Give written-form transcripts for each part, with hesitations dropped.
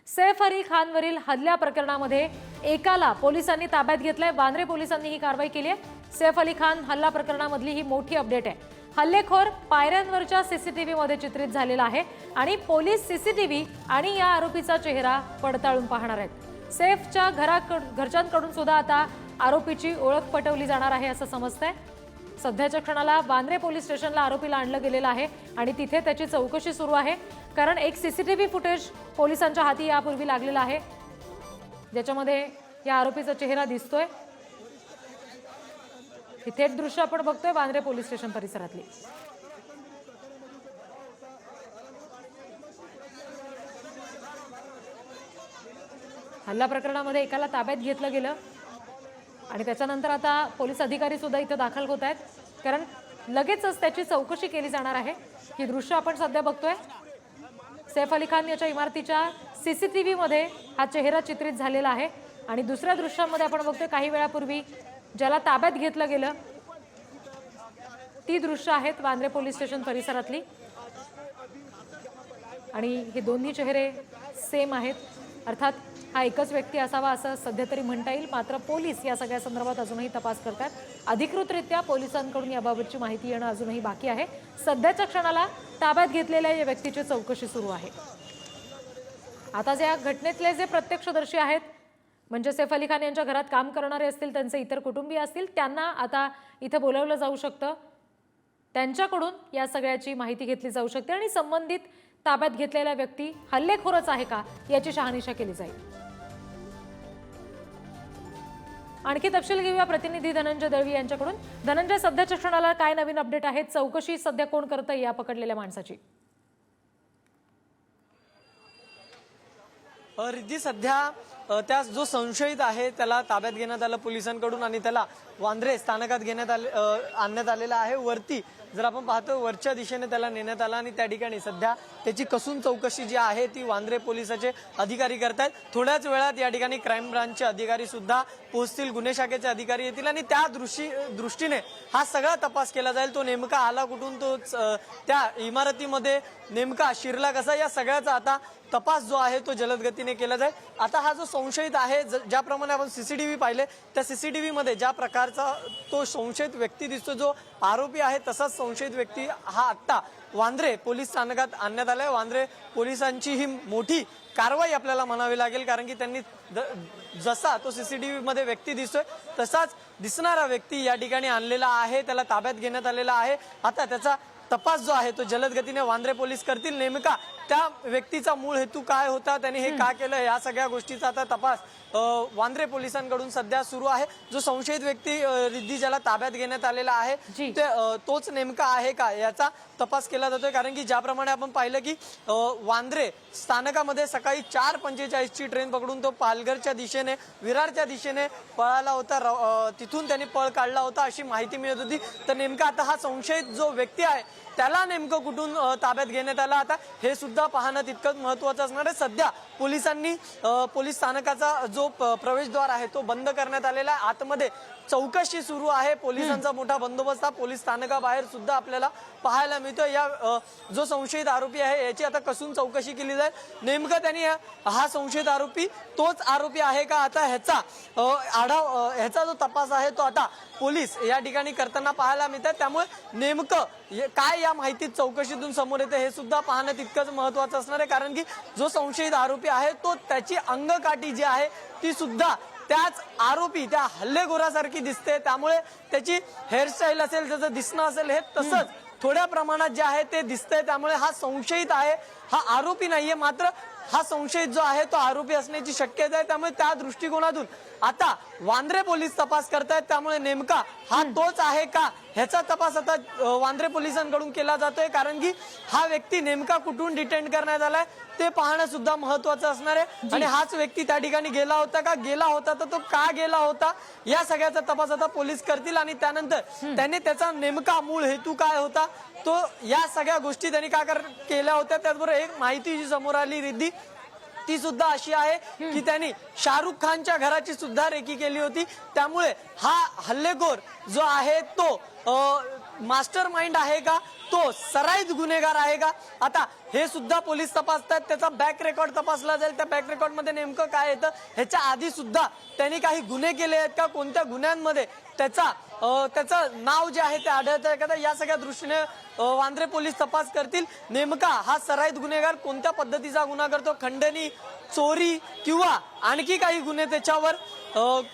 सैफ अली खानवरील हल्ल्या प्रकरणामध्ये एकाला पोलिसांनी ताब्यात घेतलंय। वांद्रे पोलिसांनी ही कारवाई केली आहे। सैफ अली खान हल्ला प्रकरणामधली ही मोठी अपडेट आहे। हल्लेखोर पायऱ्यांवरच्या सीसीटीव्ही मध्ये चित्रित झालेला आहे आणि पोलीस सीसीटीव्ही आणि या आरोपीचा चेहरा पडताळून पाहणार आहेत। सैफच्या घरच्यांकडून सुद्धा आता आरोपीची ओळख पटवली जाणार आहे असं समजतंय। सध्याच्या क्षणाला वांद्रे पोलीस स्टेशनला आरोपीला आणलं गेलेलं आहे आणि तिथे त्याची चौकशी सुरू आहे, कारण एक सीसीटीव्ही फुटेज पोलिसांच्या हाती यापूर्वी लागलेला आहे, ज्याच्यामध्ये या आरोपीचा चेहरा दिसतोय। ही थेट दृश्य आपण बघतोय वांद्रे पोलीस स्टेशन परिसरातली। हल्ला प्रकरणामध्ये एकाला ताब्यात घेतलं गेलं आणि त्याच्यानंतर आता पोलीस अधिकारी सुद्धा इथे दाखल होत आहेत, कारण लगेचच त्याची चौकशी केली जाणार आहे। ही दृश्य आपण सध्या बघतोय। सैफ अली खान याच्या इमारतीच्या सीसीटीव्ही मध्ये हा चेहरा चित्रित झालेला आहे आणि दुसऱ्या दृश्यामध्ये आपण बघतोय काही वेळापूर्वी ज्याला ताब्यात घेतलं गेलं ती दृश्य आहेत वांद्रे पोलीस स्टेशन परिसरातली आणि हे दोन्ही चेहरे सेम आहेत, अर्थात हा एकच व्यक्ती असावा असं सध्या तरी म्हणता येईल। मात्र पोलीस या सगळ्या संदर्भात अजूनही तपास करतात। अधिकृतरित्या पोलिसांकडून याबाबतची माहिती येणं अजूनही बाकी आहे। सध्याच्या क्षणाला ताब्यात घेतलेल्या या व्यक्तीची चौकशी सुरू आहे। आता या घटनेतले जे प्रत्यक्षदर्शी आहेत, म्हणजे सैफ अली खान यांच्या घरात काम करणारे असतील, त्यांचे इतर कुटुंबीय असतील, त्यांना आता इथे बोलावलं जाऊ शकतं। त्यांच्याकडून या सगळ्याची माहिती घेतली जाऊ शकते आणि संबंधित ताब्यात घेतलेला व्यक्ती हल्लेखोरच आहे का याची शहानिशा केली जाईल। आणखी तपशील घेऊया प्रतिनिधी धनंजय दळवी यांच्याकडून। धनंजय, सध्याच्या क्षणाला काय नवीन अपडेट आहेत? चौकशी सध्या कोण करतंय या पकडलेल्या माणसाची? रिद्धी, सध्या त्या जो संशयित आहे त्याला ताब्यात घेण्यात आलं पोलिसांकडून आणि त्याला वांद्रे स्थानकात आणण्यात आलेला आहे। वरती जर आपण पाहतो वरच्या दिशेने त्याला नेण्यात आलं आणि त्या ठिकाणी सध्या त्याची कसून चौकशी जी आहे ती वांद्रे पोलिसाचे अधिकारी करतायत। थोड्याच वेळात या ठिकाणी क्राईम ब्रांचचे अधिकारी सुद्धा पोहोचतील, गुन्हे शाखेचे अधिकारी येतील आणि त्या दृष्टीने हा सगळा तपास केला जाईल। तो नेमका आला कुठून, तो त्या इमारतीमध्ये नेमका शिरला कसा, या सगळ्याचा आता तपास जो आहे तो जलद गतीने केला जाईल। आता हा जो संशयित आहे, ज्याप्रमाणे आपण सीसीटीव्ही पाहिले त्या सीसीटीव्ही मध्ये ज्या प्रकारचा तो संशयित व्यक्ती दिसतो, जो आरोपी आहे, तसाच संशयित व्यक्ती हा आता वांद्रे पोलीस स्थानकात आणण्यात आलाय। वांद्रे पोलिसांची ही मोठी कारवाई आपल्याला म्हणावी लागेल, कारण की त्यांनी जसा तो सीसीटीव्ही मध्ये व्यक्ती दिसतोय तसाच दिसणारा व्यक्ती या ठिकाणी आणलेला आहे, त्याला ताब्यात घेण्यात आलेला आहे। आता त्याचा तपास जो आहे तो जलद गतीने वांद्रे पोलीस करतील। नेमका त्या व्यक्तीचा मूळ हेतू काय होता, त्याने हे का केलं, या सगळ्या गोष्टीचा आता तपास वांद्रे पोलिसांकडून सध्या सुरू आहे। जो संशयित व्यक्ती रिद्धी ज्याला ताब्यात घेण्यात आलेला आहे ते तोच नेमका आहे का याचा तपास केला जातोय, कारण की ज्याप्रमाणे आपण पाहिलं की वांद्रे स्थानकामध्ये सकाळी 4:45 ची ट्रेन पकडून तो पालघरच्या दिशेने विरारच्या दिशेने पळाला होता, तिथून त्यांनी पळ काढला होता अशी माहिती मिळत होती। तर नेमका आता हा संशयित जो व्यक्ती आहे त्याला नेमकं कुठून ताब्यात घेण्यात आला, आता हे सुद्धा पाहणं तितकंच महत्त्वाचं असणार आहे। सध्या पोलिसांनी पोलीस स्थानकाचा जो प्रवेशद्वार आहे तो बंद करण्यात आलेला आहे। आतमध्ये चौकशी सुरू आहे, पोलिसांचा मोठा बंदोबस्त हा पोलीस स्थानकाबाहेर सुद्धा आपल्याला पाहायला मिळतो। या जो संशयित आरोपी आहे याची आता कसून चौकशी केली जाईल। नेमकं त्यांनी हा संशयित आरोपी तोच आरोपी आहे का, आता ह्याचा जो तपास आहे तो आता पोलीस या ठिकाणी करताना पाहायला मिळतात। त्यामुळे नेमकं काय या माहितीत चौकशीतून समोर येते हे सुद्धा पाहणं तितकंच महत्त्वाचं असणार आहे, कारण की जो संशयित आरोपी आहे तो त्याची अंगकाठी जी आहे ती सुद्धा त्याच आरोपी त्या हल्लेखोरासारखी दिसते। त्यामुळे त्याची हेअरस्टाईल असेल, त्याचं दिसणं असेल, हे तसंच थोड्या प्रमाणात जे आहे ते दिसतंय। त्यामुळे हा संशयित आहे, हा आरोपी नाहीये, मात्र हा संशयित जो आहे तो आरोपी असण्याची शक्यता आहे। त्यामुळे त्या दृष्टिकोनातून आता वांद्रे पोलीस तपास करतायत। त्यामुळे नेमका हा तोच आहे का ह्याचा तपास आता वांद्रे पोलिसांकडून केला जातोय, कारण की हा व्यक्ती नेमका कुठून डिटेन करण्यात आलाय ते पाहणं सुद्धा महत्त्वाचं असणार आहे। आणि हाच व्यक्ती त्या ठिकाणी गेला होता का, गेला होता तर तो का गेला होता, या सगळ्याचा तपास आता पोलीस करतील आणि त्यानंतर त्याने त्याचा नेमका मूळ हेतू काय होता, तो या सगळ्या गोष्टी त्यांनी का केल्या होत्या। त्याचबरोबर एक माहिती जी समोर आली रिद्धी, ती सुद्धा अशी आहे की त्यांनी शाहरुख खानच्या घराची सुद्धा रेकी केली होती। त्यामुळे हा हल्लेखोर जो आहे तो मास्टर माइंड आहे का, तो सराईत गुन्हेगार आहे का, आता हे सुद्धा पोलीस तपासतात. त्याचा बॅक रेकॉर्ड तपासला जाईल. त्या बॅक रेकॉर्ड मध्ये नेमकं काय येतं, ह्याच्या आधी सुद्धा त्यांनी काही गुन्हे केले आहेत का, कोणत्या गुन्ह्यांमध्ये त्याचं नाव जे आहे ते आढळतं का, या सगळ्या दृष्टीने वांद्रे पोलीस तपास करतील. नेमका हा सराईत गुन्हेगार कोणत्या पद्धतीचा गुन्हा करतो, खंडणी, चोरी किंवा आणखी काही गुन्हे त्याच्यावर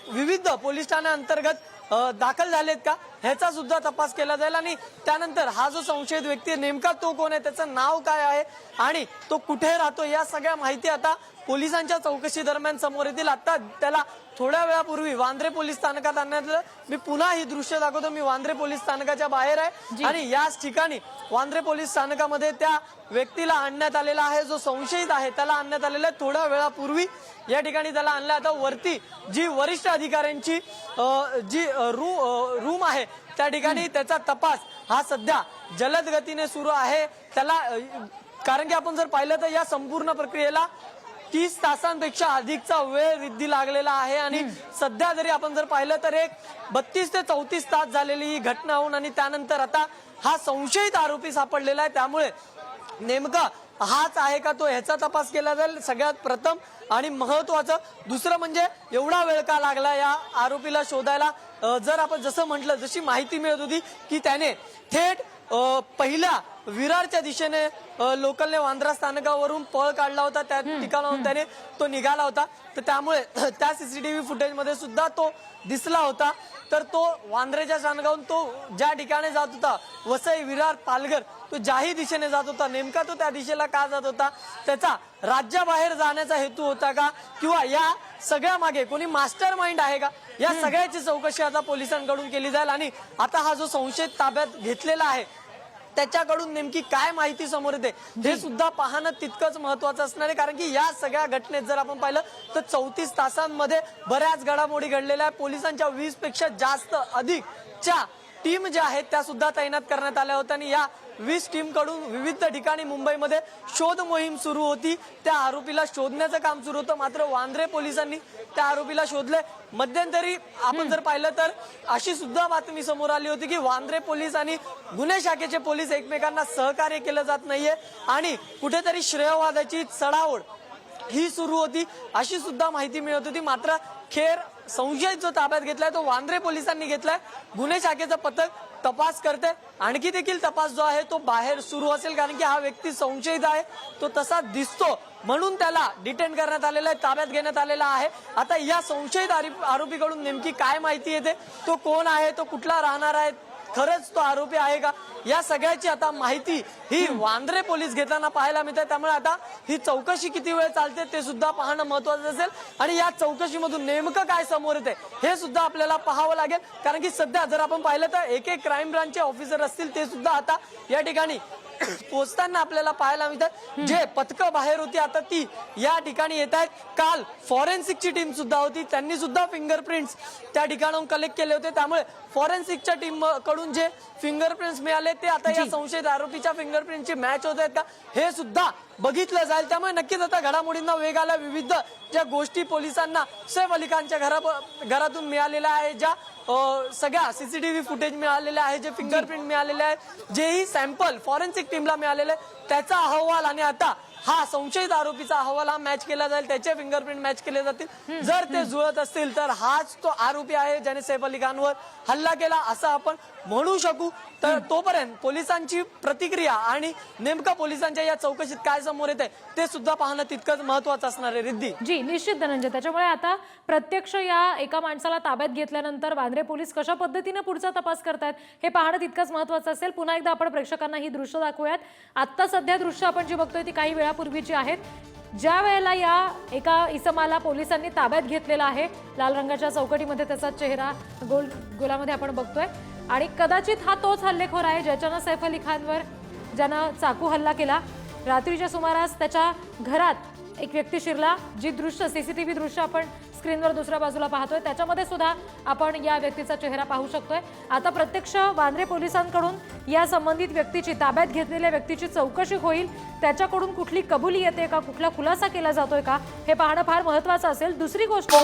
विविध पोलीस ठाण्याअंतर्गत दाखल झालेत का, ह्याचा सुद्धा तपास केला जाईल. आणि त्यानंतर हा जो संशयित व्यक्ती आहे नेमका तो कोण आहे, त्याचं नाव काय आहे आणि तो कुठे राहतो, या सगळ्या माहिती आता पोलिसांच्या चौकशी दरम्यान समोर येतील. आता त्याला थोड्या वेळापूर्वी वांद्रे पोलीस स्थानकात आणण्यात, मी पुन्हा ही दृश्य दाखवतो. मी वांद्रे पोलीस स्थानकाच्या बाहेर आहे आणि याच ठिकाणी वांद्रे पोलीस स्थानकामध्ये त्या व्यक्तीला आणण्यात आलेला आहे, जो संशयित आहे त्याला आणण्यात आलेला आहे. थोड्या वेळापूर्वी या ठिकाणी त्याला आणलं. आता वरती जी वरिष्ठ अधिकाऱ्यांची जी रूम आहे त्या ठिकाणी त्याचा तपास हा सध्या जलद गतीने सुरू आहे. त्याला कारण की आपण जर पाहिलं तर या संपूर्ण प्रक्रियेला 30 तासांपेक्षा अधिकचा वेळ रिद्धी लागलेला आहे आणि सध्या जरी आपण जर पाहिलं तर एक 32 ते 34 तास झालेली ही घटना होऊन आणि त्यानंतर आता हा संशयित आरोपी सापडलेला आहे. त्यामुळे नेमका हाच आहे का तो, ह्याचा तपास केला जाईल सगळ्यात प्रथम. आणि महत्वाचं दुसरं म्हणजे एवढा वेळ का लागला या आरोपीला शोधायला, जर आपण जसं म्हटलं, जशी माहिती मिळत होती की त्याने थेट पहिल्या विरारच्या दिशेने लोकलने वांद्रा स्थानकावरून पळ काढला होता, त्या ठिकाणाहून त्याने तो निघाला होता. तर त्यामुळे त्या सीसीटीव्ही फुटेज मध्ये सुद्धा तो दिसला होता. तर तो वांद्रेच्या स्थानकावरून तो ज्या ठिकाणी जात होता, वसई, विरार, पालघर, तो ज्याही दिशेने जात होता, नेमका तो त्या दिशेला का जात होता, त्याचा राज्याबाहेर जाण्याचा हेतू होता का, किंवा या सगळ्या मागे कोणी मास्टर माइंड आहे का, या सगळ्याची चौकशी आता पोलिसांकडून केली जाईल. आणि आता हा जो संशयित ताब्यात घेतलेला आहे त्याच्याकडून नेमकी काय माहिती समोर येते हे सुद्धा पाहणं तितकंच महत्वाचं असणार आहे. कारण की या सगळ्या घटनेत जर आपण पाहिलं तर 34 तासांमध्ये बऱ्याच घडामोडी घडलेल्या आहेत. पोलिसांच्या 20 पेक्षा जास्त अधिकच्या टीम ज्या आहेत त्या सुद्धा तैनात करण्यात आल्या होत्या आणि या 20 टीम कडून विविध ठिकाणी मुंबईमध्ये शोध मोहीम सुरू होती. त्या आरोपीला शोधण्याचं काम सुरू होतं. मात्र वांद्रे पोलिसांनी त्या आरोपीला शोधले. मध्यंतरी आपण जर पाहिलं तर अशी सुद्धा बातमी समोर आली होती की वांद्रे पोलीस आणि गुन्हे शाखेचे पोलीस एकमेकांना सहकार्य केलं जात नाहीये आणि कुठेतरी श्रेयवादाची चढाओढ ही सुरू होती, अशी सुद्धा माहिती मिळत होती. मात्र खेर संशयित जो ताब्यात घेतलाय तो वांद्रे पोलिसांनी घेतलाय. गुन्हे शाखेचं पथक तपास करते. आणखी देखील तपास जो आहे तो बाहेर सुरू असेल, कारण की हा व्यक्ती संशयित आहे, तो तसा दिसतो म्हणून त्याला डिटेन करण्यात आलेला आहे, ताब्यात घेण्यात आलेला आहे. आता या संशयित आरोपीकडून नेमकी काय माहिती येते, तो कोण आहे, तो कुठला राहणार आहे, खरंच तो आरोपी आहे का, या सगळ्याची आता माहिती ही वांद्रे पोलीस घेताना पाहायला मिळते. त्यामुळे आता ही चौकशी किती वेळ चालते ते सुद्धा पाहणं महत्वाचं असेल आणि या चौकशीमधून नेमकं काय समोर येते हे सुद्धा आपल्याला पाहावं लागेल. कारण की सध्या जर आपण पाहिलं तर एक क्राईम ब्रांचचे ऑफिसर असतील ते सुद्धा आता या ठिकाणी पोहोचताना आपल्याला पाहायला मिळतात. जे पथकं बाहेर होती आता ती या ठिकाणी येत आहेत. काल फॉरेन्सिकची टीम सुद्धा होती, त्यांनी सुद्धा फिंगरप्रिंट्स त्या ठिकाणाहून कलेक्ट केले होते. त्यामुळे फॉरेन्सिकच्या टीम कडून जे फिंगरप्रिंट्स मिळाले ते आता या संशयित आरोपीच्या फिंगरप्रिंटची मॅच होत आहेत का हे सुद्धा बघितलं जाईल. त्यामुळे नक्कीच आता घडामोडींना वेग आला. विविध ज्या गोष्टी पोलिसांना सैफ अली खानच्या घरातून मिळालेल्या आहे, ज्या सगळ्या सीसीटीव्ही फुटेज मिळालेले आहे, जे फिंगरप्रिंट मिळालेले आहेत, जेही सॅम्पल फॉरेन्सिक टीमला मिळालेले त्याचा अहवाल आणि आता हा संशयित आरोपीचा अहवाल हा मॅच केला जाईल, त्याचे फिंगरप्रिंट मॅच केले जातील. जर ते जुळत असतील तर हाच तो आरोपी आहे ज्याने सैफ अली खानवर हल्ला केला असं आपण म्हणू शकू. तर तोपर्यंत पोलिसांची प्रतिक्रिया आणि नेमका पोलिसांच्या या चौकशीत काय समोर येते ते सुद्धा पाहणं तितकंच महत्वाचं असणार आहे. रिद्धी जी निश्चित धनंजय, त्याच्यामुळे आता प्रत्यक्ष या एका माणसाला ताब्यात घेतल्यानंतर वांद्रे पोलीस कशा पद्धतीने पुढचा तपास करतायत हे पाहणं तितकंच महत्वाचं असेल. पुन्हा एकदा आपण प्रेक्षकांना ही दृश्य दाखवूयात. आता सध्या दृश्य आपण जी बघतोय ती काही वेळापूर्वीची आहेत, ज्या वेळेला या एका इसमाला पोलिसांनी ताब्यात घेतलेला आहे. लाल रंगाच्या चौकटीमध्ये त्याचा चेहरा गोलामध्ये आपण बघतोय आणि कदाचित हा तोच हल्लेखोर आहे ज्याच्यानं सैफ अली खानवर ज्यानं चाकू हल्ला केला. रात्रीच्या सुमारास त्याच्या घरात एक व्यक्ती शिरला. जी दृश्य सीसीटीव्ही दृश्य आपण स्क्रीनवर दुसऱ्या बाजूला पाहतोय त्याच्यामध्ये सुद्धा आपण या व्यक्तीचा चेहरा पाहू शकतोय. आता प्रत्यक्ष वांद्रे पोलिसांकडून या संबंधित व्यक्तीची, ताब्यात घेतलेल्या व्यक्तीची चौकशी होईल. त्याच्याकडून कुठली कबुली येते का, कुठला खुलासा केला जातोय का हे पाहणं फार महत्वाचं असेल. दुसरी गोष्ट